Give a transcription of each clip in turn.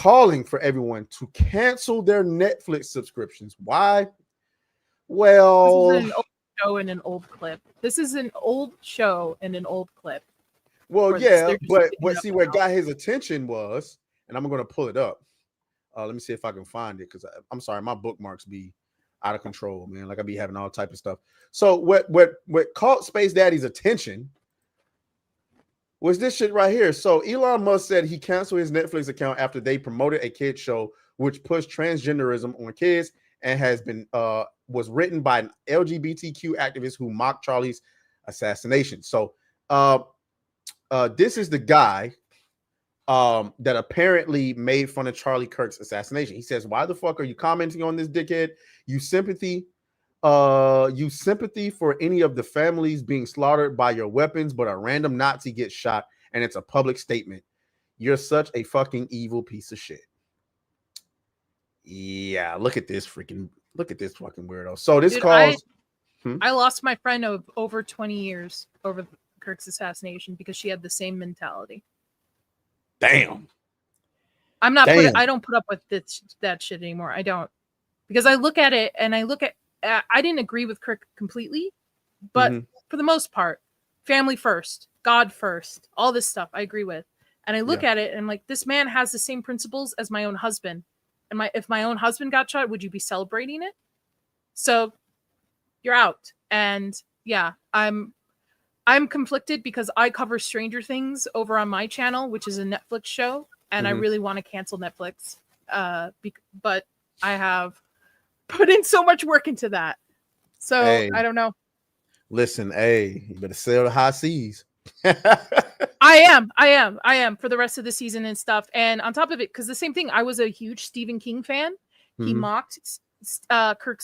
calling for everyone to cancel their Netflix subscriptions. Why? Well, this is an old show and an old clip. This is an old show and an old clip. Well, yeah, but see where it got his attention was, and I'm going to pull it up. Let me see if I can find it, because I'm sorry, my bookmarks be out of control, man. Like I be having all type of stuff. So what caught Space Daddy's attention was this shit right here. So Elon Musk said he canceled his Netflix account after they promoted a kids show which pushed transgenderism on kids and has been was written by an LGBTQ activist who mocked Charlie's assassination. So this is the guy that apparently made fun of Charlie Kirk's assassination. He says, "Why the fuck are you commenting on this, dickhead? You sympathy for any of the families being slaughtered by your weapons, but a random Nazi gets shot and it's a public statement. You're such a fucking evil piece of shit." Yeah, look at this fucking weirdo. So this caused I lost my friend of over 20 years over Kirk's assassination because she had the same mentality. Damn. I don't put up with that shit anymore. I don't. Because I look at it and I didn't agree with Kirk completely, but for the most part, family first, God first, all this stuff I agree with. And I look at it and I'm like, this man has the same principles as my own husband. And if my own husband got shot, would you be celebrating it? So you're out. And yeah, I'm conflicted because I cover Stranger Things over on my channel, which is a Netflix show. And I really want to cancel Netflix. But I have put in so much work into that. So I don't know. Listen, you better sail the high seas. I am for the rest of the season and stuff. And on top of it, because the same thing, I was a huge Stephen King fan. He mocked Kirk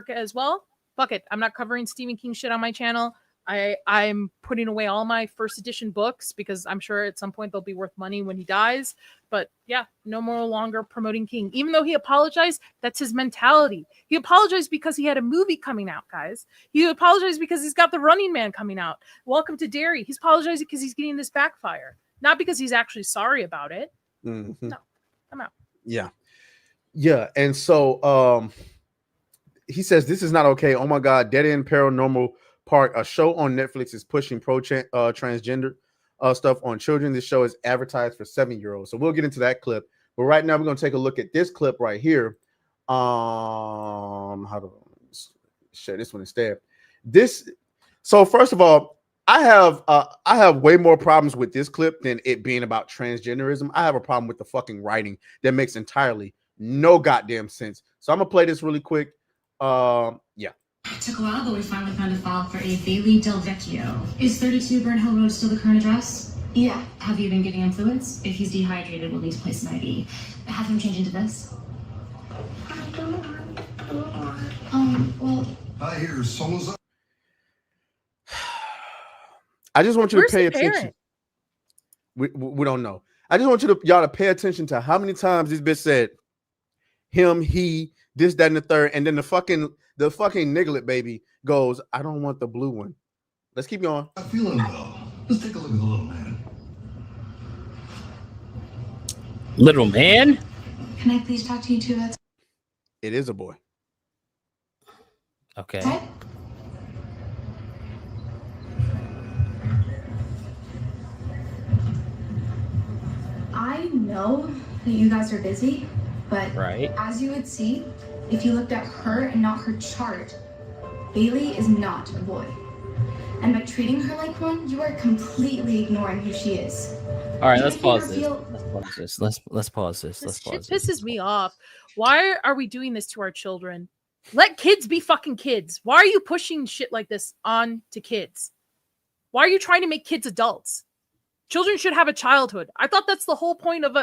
as well. Fuck it. I'm not covering Stephen King shit on my channel. I'm putting away all my first edition books because I'm sure at some point they'll be worth money when he dies. But yeah, no more longer promoting King. Even though he apologized, that's his mentality. He apologized because he had a movie coming out, guys. He apologized because he's got The Running Man coming out. Welcome to Derry. He's apologizing because he's getting this backfire. Not because he's actually sorry about it. No, I'm out. Yeah. Yeah. And so he says, this is not okay. Oh my God. Dead End Paranormal Park, a show on Netflix, is pushing transgender stuff on children. This show is advertised for 7-year-olds. So we'll get into that clip. But right now we're going to take a look at this clip right here. How to share this one instead. So first of all, I have way more problems with this clip than it being about transgenderism. I have a problem with the fucking writing that makes entirely no goddamn sense. So I'm gonna play this really quick. Yeah. It took a while, but we finally found a file for a Bailey Del Vecchio. Is 32 Burn Hill Road still the current address? Yeah. Have you been giving him fluids? If he's dehydrated, we'll need to place an IV. Have him change into this. Well. I hear someone's. I just want you to pay attention. We don't know. I just want y'all to pay attention to how many times this bitch said him, he, this, that, and the third, and then the fucking niglet baby goes, I don't want the blue one. Let's keep going. I'm feeling well. Let's take a look at the little man. Little man? Can I please talk to you too? It is a boy. Okay. What? I know that you guys are busy, but as you would see, if you looked at her and not her chart, Bailey is not a boy. And by treating her like one, you are completely ignoring who she is. All right, let's pause this. Let's pause this. This shit pisses me off. Why are we doing this to our children? Let kids be fucking kids. Why are you pushing shit like this on to kids? Why are you trying to make kids adults? Children should have a childhood. I thought that's the whole point of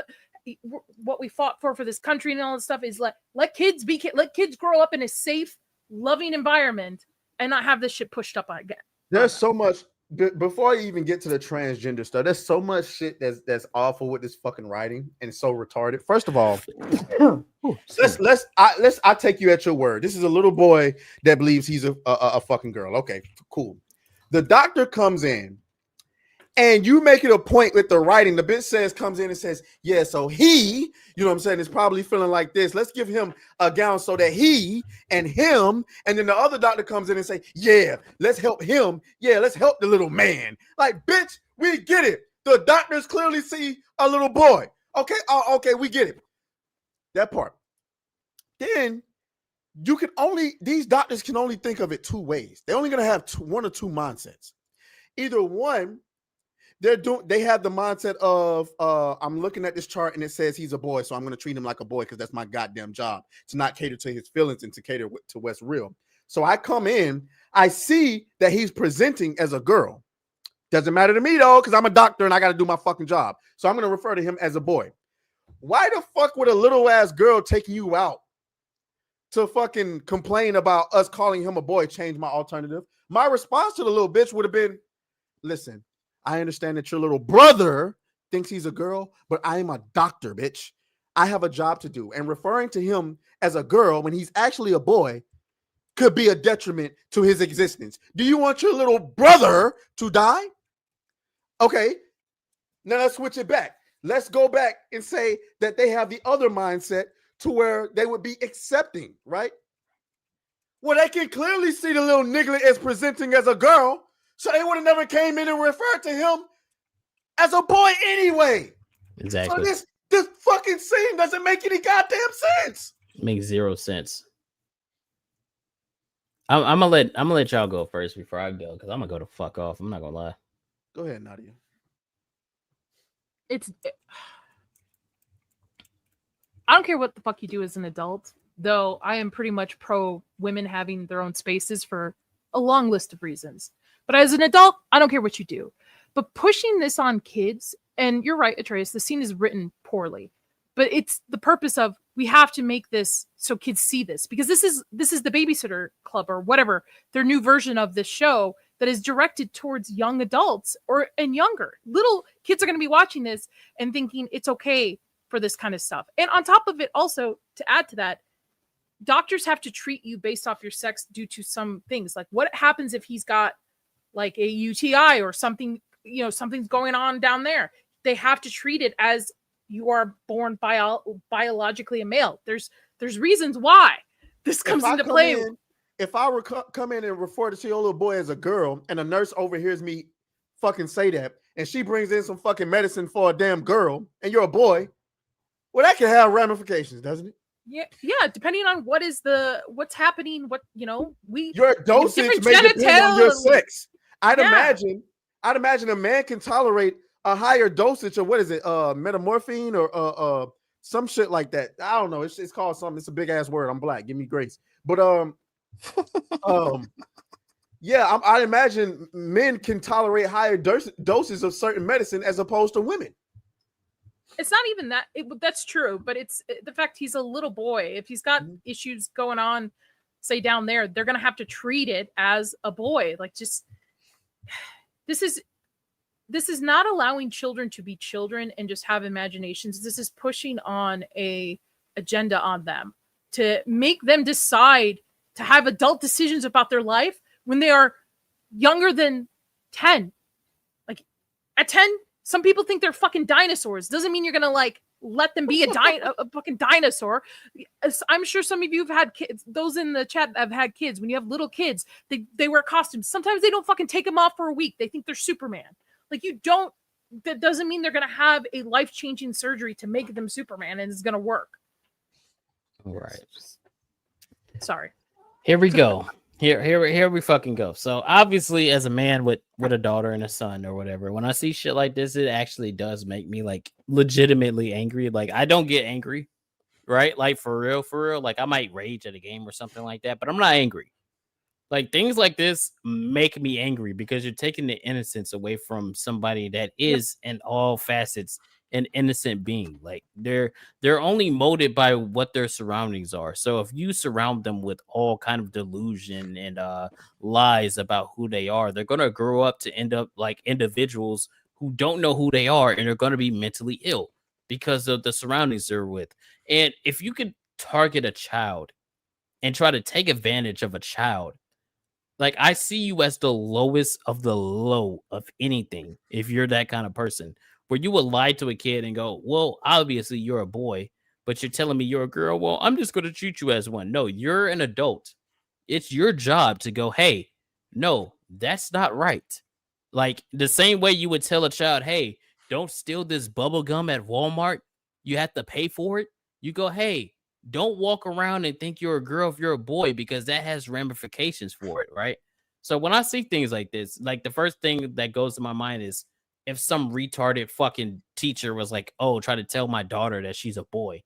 what we fought for this country and all this stuff is let kids grow up in a safe, loving environment and not have this shit pushed up again. There's so much before I even get to the transgender stuff. There's so much shit that's awful with this fucking writing and so retarded. First of all, I take you at your word. This is a little boy that believes he's a fucking girl. Okay, cool. The doctor comes in and you make it a point with the writing. The bitch comes in and says, yeah, so he, you know what I'm saying, is probably feeling like this. Let's give him a gown so that he and him, and then the other doctor comes in and say, yeah, let's help him. Yeah, let's help the little man. Like, bitch, we get it. The doctors clearly see a little boy. Okay, okay, we get it. That part. Then these doctors can only think of it two ways. They're only going to have one or two mindsets. Either one, they have the mindset of I'm looking at this chart and it says he's a boy, so I'm going to treat him like a boy because that's my goddamn job, to not cater to his feelings and to cater to what's real. So I come in, I see that he's presenting as a girl. Doesn't matter to me though, because I'm a doctor and I got to do my fucking job. So I'm going to refer to him as a boy. Why the fuck would a little ass girl taking you out to fucking complain about us calling him a boy change my alternative? My response to the little bitch would have been, listen, I understand that your little brother thinks he's a girl, but I am a doctor, bitch. I have a job to do. And referring to him as a girl when he's actually a boy could be a detriment to his existence. Do you want your little brother to die? Okay, now let's switch it back. Let's go back and say that they have the other mindset to where they would be accepting, right? Well, they can clearly see the little nigga is presenting as a girl, so they would have never came in and referred to him as a boy anyway. Exactly. So this fucking scene doesn't make any goddamn sense. It makes zero sense. I'm gonna let y'all go first before I go, because I'm gonna go to fuck off. I'm not gonna lie. Go ahead, Nadia. I don't care what the fuck you do as an adult, though I am pretty much pro women having their own spaces for a long list of reasons. But as an adult, I don't care what you do. But pushing this on kids, and you're right, Atraes, the scene is written poorly. But it's the purpose of, we have to make this so kids see this, because this is the Babysitter Club or whatever, their new version of this show that is directed towards young adults and younger. Little kids are going to be watching this and thinking it's okay for this kind of stuff. And on top of it, also, to add to that, doctors have to treat you based off your sex due to some things. Like, what happens if he's got like a UTI or something, something's going on down there? They have to treat it as you are born biologically a male. There's reasons why this comes into play. If I were come in and refer to your little boy as a girl, and a nurse overhears me fucking say that, and she brings in some fucking medicine for a damn girl, and you're a boy, well, that can have ramifications, doesn't it? Yeah, depending on what's happening, your dosage may depend on your sex. I'd imagine a man can tolerate a higher dosage of, what is it, metamorphine or some shit like that. I don't know. It's called something. It's a big ass word. I'm black. Give me grace. But yeah, I'd imagine men can tolerate higher doses of certain medicine as opposed to women. It's not even that. That's true, but it's the fact he's a little boy. If he's got issues going on, say down there, they're gonna have to treat it as a boy. Like, just this is not allowing children to be children and just have imaginations. This is pushing on a agenda on them to make them decide to have adult decisions about their life when they are younger than 10. Like, at 10, some people think they're fucking dinosaurs. Doesn't mean you're gonna like let them be a fucking dinosaur. I'm sure some of you have had kids. Those in the chat have had kids. When you have little kids, they wear costumes. Sometimes they don't fucking take them off for a week. They think they're Superman. Like, that doesn't mean they're gonna have a life-changing surgery to make them Superman and it's gonna work. All right. Sorry. Here we go. Here we fucking go. So obviously, as a man with a daughter and a son or whatever, when I see shit like this, it actually does make me like legitimately angry. Like, I don't get angry, right? Like, for real. Like, I might rage at a game or something like that, but I'm not angry. Like, things like this make me angry because you're taking the innocence away from somebody that is in all facets an innocent being. Like, they're only molded by what their surroundings are. So if you surround them with all kind of delusion and lies about who they are, they're going to grow up to end up like individuals who don't know who they are, and they're going to be mentally ill because of the surroundings they're with. And if you could target a child and try to take advantage of a child Like, I see you as the lowest of the low of anything. If you're that kind of person where you would lie to a kid and go, well, obviously you're a boy, but you're telling me you're a girl. Well, I'm just going to treat you as one. No, you're an adult. It's your job to go, hey, no, that's not right. Like the same way you would tell a child, hey, don't steal this bubble gum at Walmart. You have to pay for it. You go, hey, don't walk around and think you're a girl if you're a boy, because that has ramifications for it, right? So when I see things like this, like the first thing that goes to my mind is if some retarded fucking teacher was like, oh, try to tell my daughter that she's a boy.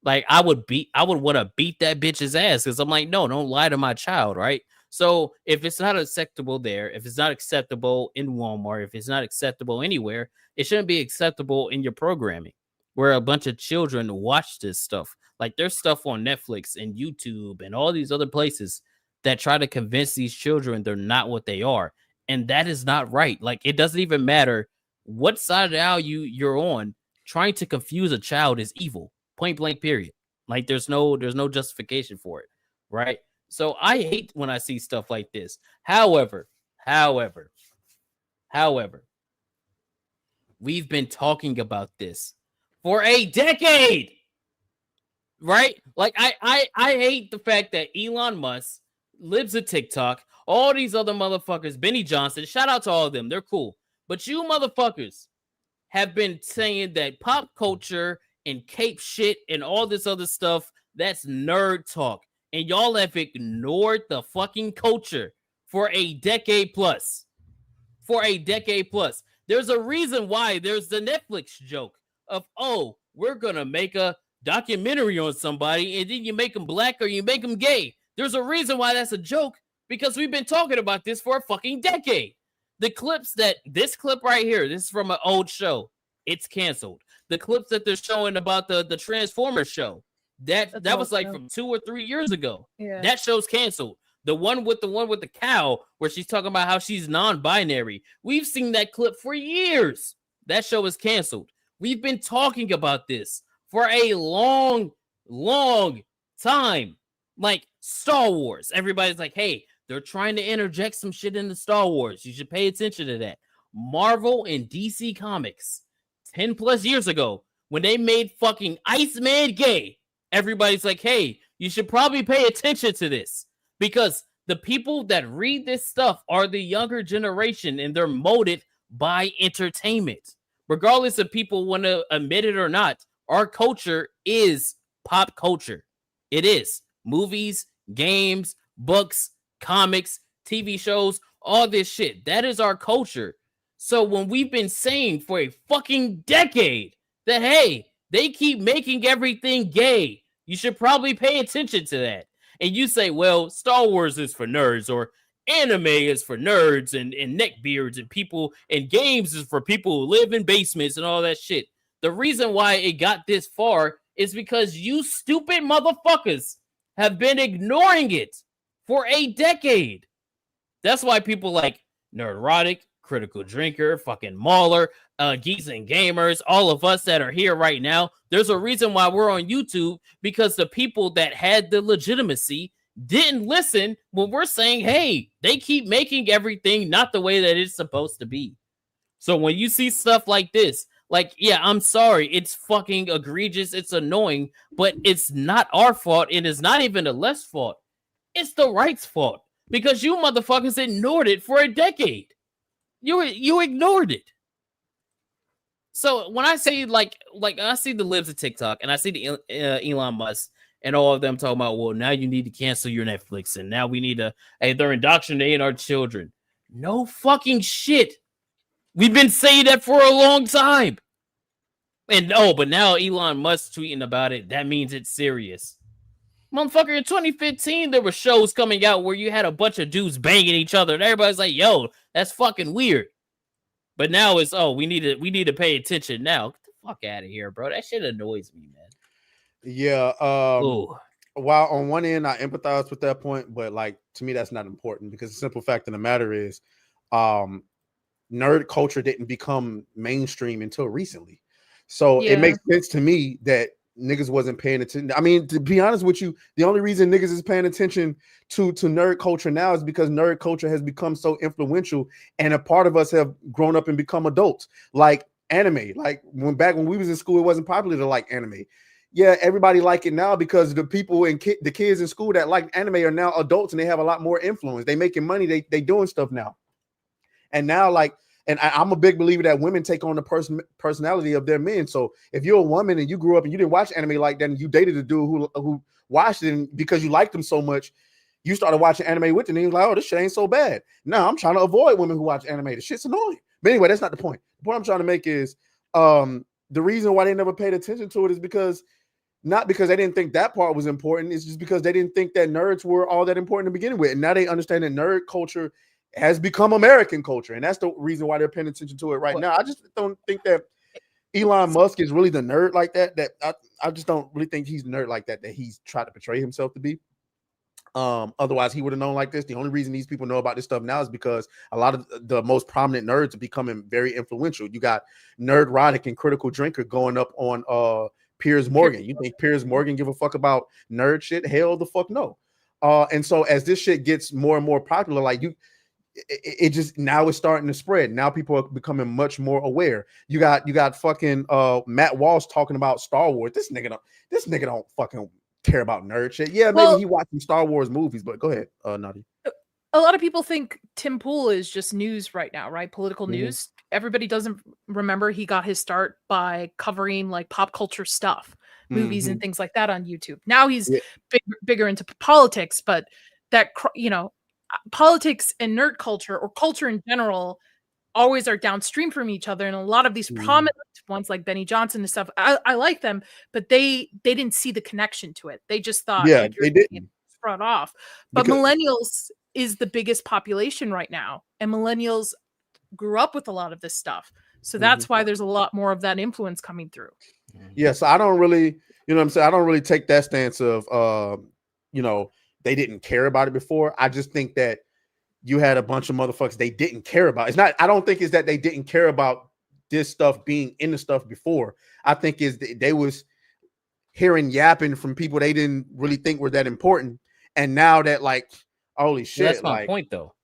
Like I would want to beat that bitch's ass, because I'm like, no, don't lie to my child, right? So if it's not acceptable there, if it's not acceptable in Walmart, if it's not acceptable anywhere, it shouldn't be acceptable in your programming where a bunch of children watch this stuff. Like there's stuff on Netflix and YouTube and all these other places that try to convince these children they're not what they are. And that is not right. Like it doesn't even matter what side of the aisle you're on. Trying to confuse a child is evil. Point blank, period. Like there's no justification for it, right? So I hate when I see stuff like this. However, we've been talking about this for a decade, right? Like I hate the fact that Elon Musk lives a TikTok, all these other motherfuckers, Benny Johnson, shout out to all of them, they're cool. But you motherfuckers have been saying that pop culture and cape shit and all this other stuff, that's nerd talk. And y'all have ignored the fucking culture for a decade plus. There's a reason why there's the Netflix joke of, oh, we're going to make a documentary on somebody and then you make them black or you make them gay. There's a reason why that's a joke, because we've been talking about this for a fucking decade. This clip right here, this is from an old show. It's canceled. The clips that they're showing about the Transformers show, that was like from 2 or 3 years ago. Yeah. That show's canceled. The one with the cow where she's talking about how she's non-binary. We've seen that clip for years. That show is canceled. We've been talking about this for a long, long time. Like Star Wars. Everybody's like, hey, they're trying to interject some shit into Star Wars. You should pay attention to that. Marvel and DC Comics, 10 plus years ago, when they made fucking Iceman gay, everybody's like, hey, you should probably pay attention to this, because the people that read this stuff are the younger generation and they're molded by entertainment. Regardless if people want to admit it or not, our culture is pop culture. It is. Movies, games, books, comics, TV shows, all this shit. That is our culture. So when we've been saying for a fucking decade that, hey, they keep making everything gay, you should probably pay attention to that. And you say, well, Star Wars is for nerds, or anime is for nerds and neckbeards and people, and games is for people who live in basements and all that shit. The reason why it got this far is because you stupid motherfuckers have been ignoring it for a decade. That's why people like Nerdrotic, Critical Drinker, fucking Mauler, Geeks and Gamers, all of us that are here right now, there's a reason why we're on YouTube, because the people that had the legitimacy didn't listen when we're saying, hey, they keep making everything not the way that it's supposed to be. So when you see stuff like this, like, yeah, I'm sorry, it's fucking egregious, it's annoying, but it's not our fault. It is not even the left's fault. It's the right's fault, because you motherfuckers ignored it for a decade. You ignored it. So when I say like I see the libs of TikTok and I see the Elon Musk and all of them talking about, well, now you need to cancel your Netflix and now we need to, hey, they're indoctrinating our children. No fucking shit. We've been saying that for a long time. And but now Elon Musk tweeting about it. That means it's serious. Motherfucker, in 2015, there were shows coming out where you had a bunch of dudes banging each other, and everybody's like, yo, that's fucking weird. But now it's, oh, we need to pay attention now. Get the fuck out of here, bro. That shit annoys me, man. Yeah. While on one end, I empathize with that point, but like to me, that's not important, because the simple fact of the matter is, nerd culture didn't become mainstream until recently. So it makes sense to me that niggas wasn't paying attention. I mean, to be honest with you, the only reason niggas is paying attention to nerd culture now is because nerd culture has become so influential, and a part of us have grown up and become adults. Like anime, like when we was in school, it wasn't popular to like anime. Yeah, everybody like it now because the people and the kids in school that like anime are now adults and they have a lot more influence. They making money. They doing stuff now, and now like. And I'm a big believer that women take on the personality of their men. So if you're a woman and you grew up and you didn't watch anime like that, and you dated a dude who watched it, and because you liked them so much, you started watching anime with them, and you're like, oh, this shit ain't so bad. Now I'm trying to avoid women who watch anime. The shit's annoying. But anyway, that's not the point. The point I'm trying to make is the reason why they never paid attention to it is because not because they didn't think that part was important. It's just because they didn't think that nerds were all that important to begin with. And now they understand that nerd culture has become American culture, and that's the reason why they're paying attention to it right now. I just don't think that Elon Musk is really the nerd like that. I just don't really think he's the nerd like that he's tried to portray himself to be. Otherwise, he would have known like this. The only reason these people know about this stuff now is because a lot of the most prominent nerds are becoming very influential. You got Nerdrotic and Critical Drinker going up on Piers Morgan. You think Piers Morgan give a fuck about nerd shit? Hell the fuck no. And so as this shit gets more and more popular, like it just now it's starting to spread. Now people are becoming much more aware. You got fucking Matt Walsh talking about Star Wars. This nigga don't fucking care about nerd shit. Yeah, maybe he watching Star Wars movies, but go ahead, Nadia. A lot of people think Tim Pool is just news right now, right? Political news. Everybody doesn't remember he got his start by covering like pop culture stuff, movies and things like that on YouTube. Now he's bigger into politics, but that, you know, politics and nerd culture or culture in general always are downstream from each other. And a lot of these prominent ones like Benny Johnson and stuff, I like them, but they didn't see the connection to it. They just thought they didn't front off. But millennials is the biggest population right now, and millennials grew up with a lot of this stuff. So that's why there's a lot more of that influence coming through. Yeah, so I don't really, you know what I'm saying? I don't really take that stance of you know, they didn't care about it before. I just think that you had a bunch of motherfuckers they didn't care about. It's not, I don't think it's that they didn't care about this stuff being in the stuff before. I think is they was hearing yapping from people they didn't really think were that important. And now that like, holy shit. That's my point though.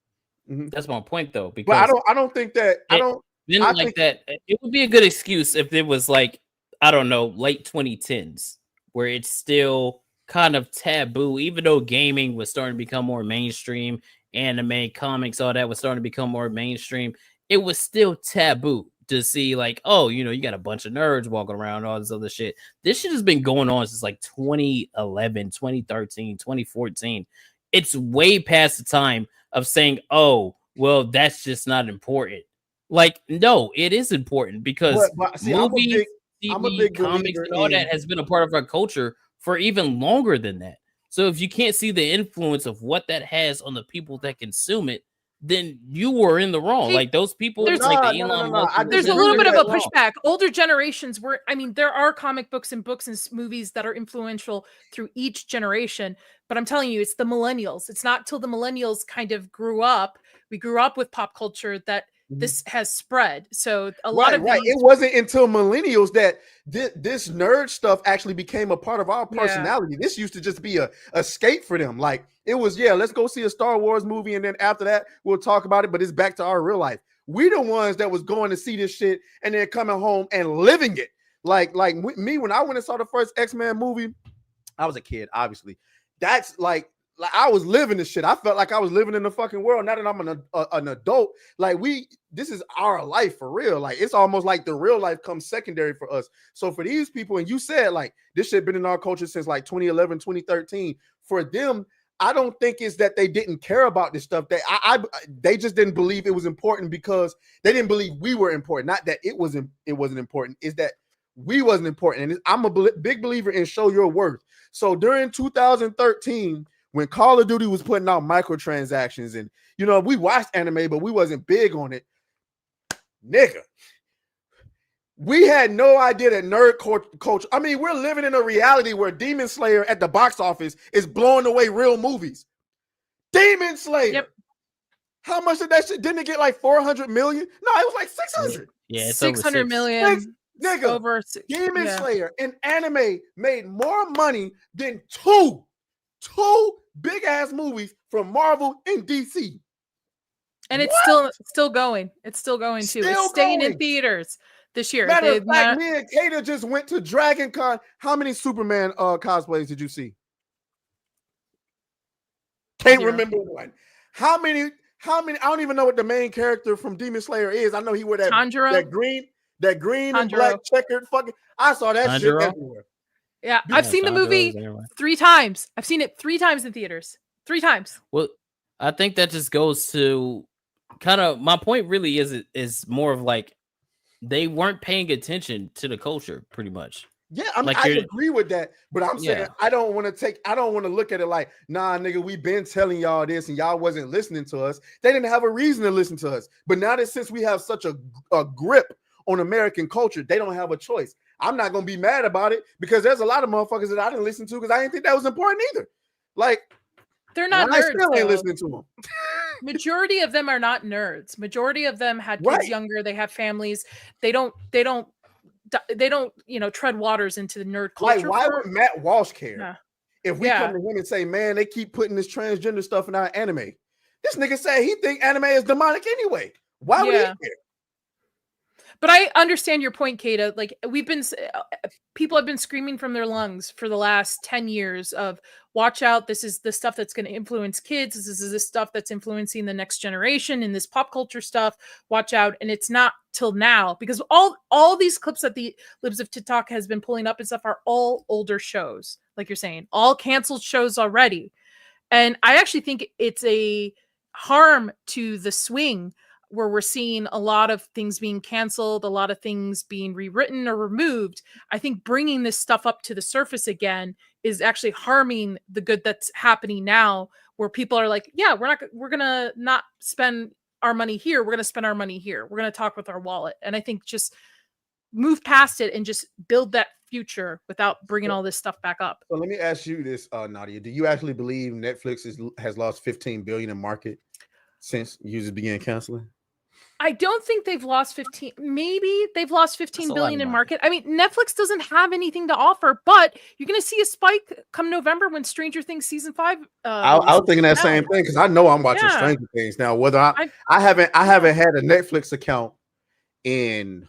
That's my point though. Because but I don't think that it would be a good excuse if it was like, I don't know, late 2010s where it's still kind of taboo, even though gaming was starting to become more mainstream, anime, comics, all that was starting to become more mainstream. It was still taboo to see like, oh, you know, you got a bunch of nerds walking around, all this other shit. This shit has been going on since like 2011, 2013, 2014. It's way past the time of saying, oh, well, that's just not important. Like, no, it is important because movies, TV, comics, and all that has been a part of our culture for even longer than that. So if you can't see the influence of what that has on the people that consume it, then you were in the wrong. Like those people, there's a little bit of a pushback. Older generations were, I mean, there are comic books and movies that are influential through each generation. But I'm telling you, it's the millennials. It's not till the millennials kind of grew up. We grew up with pop culture that this has spread. So a lot of it wasn't until millennials that this nerd stuff actually became a part of our personality. This used to just be a escape for them. Like it was, let's go see a Star Wars movie, and then after that we'll talk about it. But it's back to our real life. We the ones that was going to see this shit and then coming home and living it. Like me when I went and saw the first X-Men movie, I was a kid, obviously. That's like I was living this shit. I felt like I was living in the fucking world. Now that I'm an adult, like this is our life for real. Like it's almost like the real life comes secondary for us. So for these people, and you said like this shit been in our culture since like 2011, 2013. For them, I don't think it's that they didn't care about this stuff. They just didn't believe it was important because they didn't believe we were important. Not that it wasn't important. It's that we wasn't important. And I'm a big believer in show your worth. So during 2013. When Call of Duty was putting out microtransactions and, you know, we watched anime, but we wasn't big on it. Nigga, we had no idea that nerd culture. I mean, we're living in a reality where Demon Slayer at the box office is blowing away real movies. Demon Slayer. Yep. How much did that shit? Didn't it get like 400 million? No, it was like 600. Yeah, it's 600 million. Nigga, Demon Slayer and anime made more money than two big ass movies from Marvel and DC. And it's still going. It's still going too. It's staying in theaters this year. Matter of fact, me and Kaida just went to Dragon Con. How many Superman cosplays did you see? Can't remember one. How many? I don't even know what the main character from Demon Slayer is. I know he wore that green and black checkered fucking. I saw that shit everywhere. Yeah, I've seen the movie 3 times. I've seen it 3 times in theaters. 3 times. Well, I think that just goes to kind of my point. Really, is more of like they weren't paying attention to the culture, pretty much. Yeah, I agree with that, but I'm saying I don't want to look at it like, nah, nigga, we've been telling y'all this and y'all wasn't listening to us. They didn't have a reason to listen to us. But now that since we have such a grip on American culture, they don't have a choice. I'm not gonna be mad about it because there's a lot of motherfuckers that I didn't listen to because I didn't think that was important either. Like, they're not nerds. I still ain't listening to them. Majority of them are not nerds. Majority of them had kids younger. They have families. They don't tread waters into the nerd culture. Like, why would Matt Walsh care if we come to him and say, man, they keep putting this transgender stuff in our anime? This nigga said he think anime is demonic anyway. Why would he care? But I understand your point, Kaida. Like, people have been screaming from their lungs for the last 10 years of watch out. This is the stuff that's going to influence kids. This is the stuff that's influencing the next generation in this pop culture stuff. Watch out. And it's not till now because all these clips that the Libs of TikTok has been pulling up and stuff are all older shows. Like you're saying, all canceled shows already. And I actually think it's a harm to the swing where we're seeing a lot of things being canceled, a lot of things being rewritten or removed. I think bringing this stuff up to the surface again is actually harming the good that's happening now, where people are like, yeah, we're going to not spend our money here. We're going to spend our money here. We're going to talk with our wallet. And I think just move past it and just build that future without bringing all this stuff back up. So let me ask you this, Nadia, do you actually believe Netflix has lost $15 billion in market since users began canceling? I don't think they've lost 15. Maybe they've lost 15 billion in market. I mean, Netflix doesn't have anything to offer, but you're going to see a spike come November when Stranger Things season 5. I was thinking that same thing because I know I'm watching Stranger Things now. Whether I haven't had a Netflix account in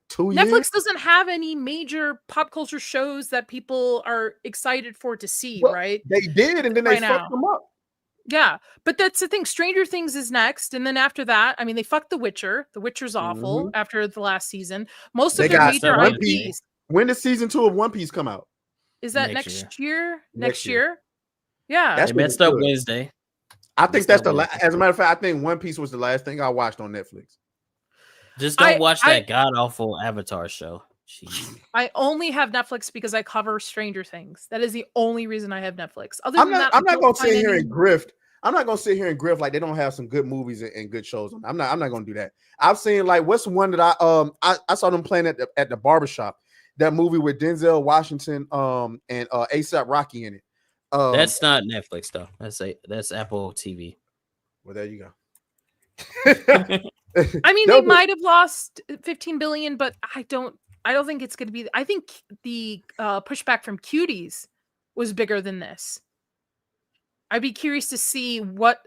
2 years. Netflix doesn't have any major pop culture shows that people are excited for to see, right? They did, and then they fucked them up. Yeah, but that's the thing. Stranger Things is next, and then after that, I mean, they fucked The Witcher. The Witcher's awful after the last season. Most of their major IPs. When does season 2 of One Piece come out? Is that next year? Next year? Yeah, that's messed up Wednesday. I think that's the last. As a matter of fact, I think One Piece was the last thing I watched on Netflix. Just don't watch that god awful Avatar show. Jeez. I only have Netflix because I cover Stranger Things. That is the only reason I have Netflix. I'm not gonna sit here and grift. I'm not gonna sit here and grift like they don't have some good movies and good shows on. I'm not gonna do that. I've seen like what's the one that I saw them playing at the barbershop. That movie with Denzel Washington and ASAP Rocky in it. That's not Netflix though. That's Apple TV. Well, there you go. I mean, they might have lost 15 billion, but I don't think it's going to be. I think the pushback from Cuties was bigger than this. I'd be curious to see what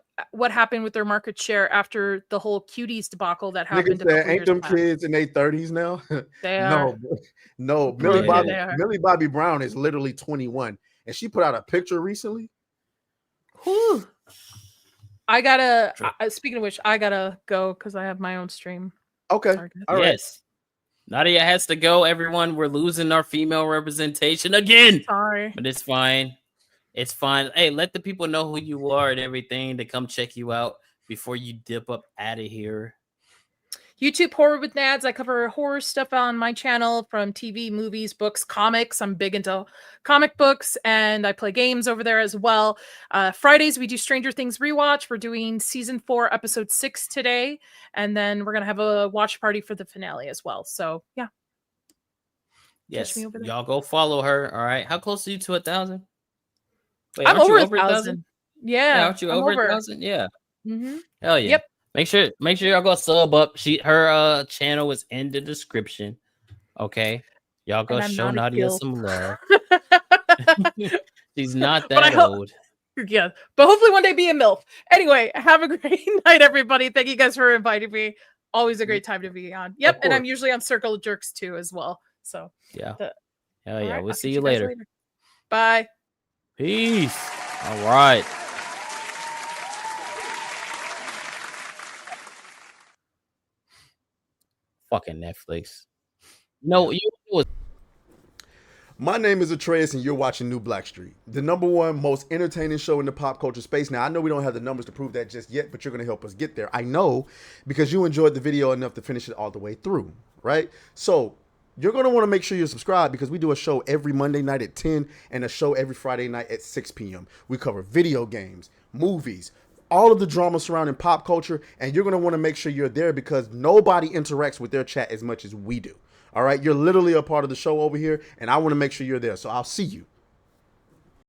happened with their market share after the whole Cuties debacle that happened. Ain't them kids in their 30s now? They are. No. Millie Bobby Brown is literally 21, and she put out a picture recently. Whew. I gotta. Speaking of which, I gotta go because I have my own stream. Okay. Sorry, all right. Yes. Nadia has to go. Everyone, we're losing our female representation again. Sorry, but it's fine. It's fine. Hey, let the people know who you are and everything to come check you out before you dip up out of here. YouTube Horror with Nads. I cover horror stuff on my channel from TV, movies, books, comics. I'm big into comic books and I play games over there as well. Fridays, we do Stranger Things Rewatch. We're doing season 4, episode 6 today. And then we're going to have a watch party for the finale as well. So, yeah. Yes. Y'all go follow her. All right. How close are you to 1,000? Wait, I'm over 1,000. Yeah. Aren't you over 1,000? Yeah. Mm-hmm. Hell yeah. Yep. Make sure y'all go sub up. Her channel is in the description. Okay, y'all go show Nadia some love. She's not that old. Yeah, but hopefully one day be a MILF. Anyway, have a great night, everybody. Thank you guys for inviting me. Always a great time to be on. Yep, and I'm usually on Circle of Jerks too as well. So yeah, hell yeah. Right, we'll see you later. Bye. Peace. All right. Fucking Netflix. No, you was. My name is Atraes, and you're watching New Black Street, the #1 most entertaining show in the pop culture space. Now, I know we don't have the numbers to prove that just yet, but you're going to help us get there. I know, because you enjoyed the video enough to finish it all the way through, right? So you're going to want to make sure you're subscribed, because we do a show every Monday night at 10 and a show every Friday night at 6 p.m. We cover video games, movies, all of the drama surrounding pop culture, and you're going to want to make sure you're there, because nobody interacts with their chat as much as we do. All right, you're literally a part of the show over here, and I want to make sure you're there. So I'll see you